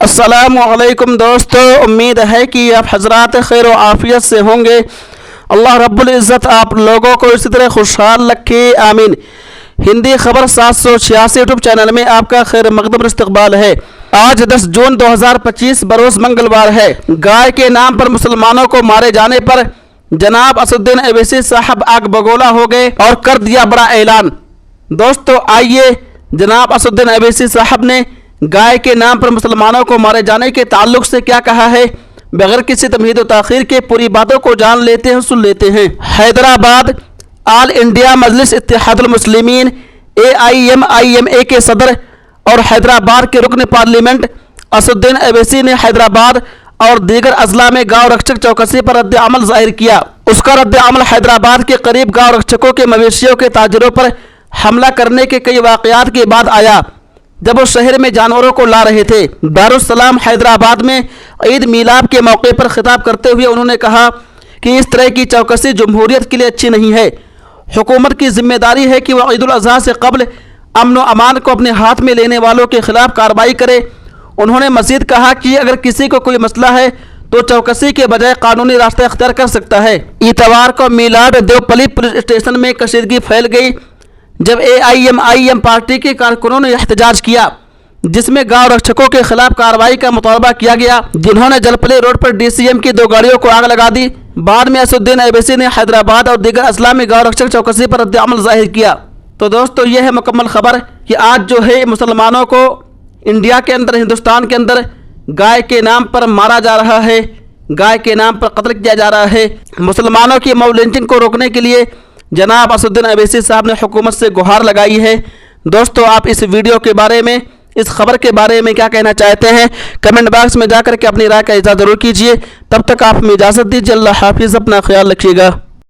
अस्सलामुअलैकुम दोस्तों, उम्मीद है कि आप हजरात खैर व आफियत से होंगे। अल्लाह रब्बुल इज़्ज़त आप लोगों को इसी तरह खुशहाल रखे, आमीन। हिंदी खबर 786 यूट्यूब चैनल में आपका खैर मकदम इस्तकबाल है। आज 10 जून 2025 बरोज़ मंगलवार है। गाय के नाम पर मुसलमानों को मारे जाने पर जनाब असदुद्दीन अवैसी साहब आग बगोला हो गए और कर दिया बड़ा ऐलान। दोस्तों आइए, जनाब असदुद्दीन अवैसी साहब ने गाय के नाम पर मुसलमानों को मारे जाने के ताल्लुक से क्या कहा है, बगैर किसी तमहीद व ताखीर के पूरी बातों को जान लेते हैं, सुन लेते हैं। हैदराबाद आल इंडिया मजलिस इत्तेहादुल मुस्लिमीन AIMIMA के सदर और हैदराबाद के रुकन पार्लियामेंट असदुद्दीन अवैसी ने हैदराबाद और दीगर अजला में गाँव रक्षक चौकसी पर रद्द अमल जाहिर किया। उसका रद्द अमल हैदराबाद के करीब गाँव रक्षकों के मवेशियों के ताजरों पर हमला करने के कई वाक़यात के बाद आया, जब वो शहर में जानवरों को ला रहे थे। दारुस्सलाम हैदराबाद में ईद मिलाद के मौके पर खिताब करते हुए उन्होंने कहा कि इस तरह की चौकसी जमहूरियत के लिए अच्छी नहीं है। हुकूमत की जिम्मेदारी है कि वह ईद उल अज़हा से कबल अमन व अमान को अपने हाथ में लेने वालों के खिलाफ कार्रवाई करे। उन्होंने मज़ीद कहा कि अगर किसी को कोई मसला है तो चौकसी के बजाय कानूनी रास्ता इख्तियार कर सकता है। इतवार को मिलाद देवपली पुलिस स्टेशन में कशीदगी फैल गई जब AIMIM पार्टी के कारकुनों ने एहतजाज किया, जिसमें गांव रक्षकों के खिलाफ कार्रवाई का मुतालबा किया गया, जिन्होंने जलपली रोड पर DCM की 2 गाड़ियों को आग लगा दी। बाद में असदुद्दीन अवैसी ने हैदराबाद और दीगर अजला में गांव रक्षक चौकसी पर रद्द अमल जाहिर किया। तो दोस्तों यह है मुकम्मल खबर कि आज जो है मुसलमानों को इंडिया के अंदर, हिंदुस्तान के अंदर गाय के नाम पर मारा जा रहा है, गाय के नाम पर कत्ल किया जा रहा है। मुसलमानों की मॉब लिंचिंग को रोकने के लिए जनाब असदुद्दीन अवैसी साहब ने हुकूमत से गुहार लगाई है। दोस्तों आप इस वीडियो के बारे में, इस खबर के बारे में क्या कहना चाहते हैं, कमेंट बॉक्स में जाकर के अपनी राय का इज़हार ज़रूर कीजिए। तब तक आप हमें इजाज़त दीजिए। अल्लाह हाफिज़, अपना ख्याल रखिएगा।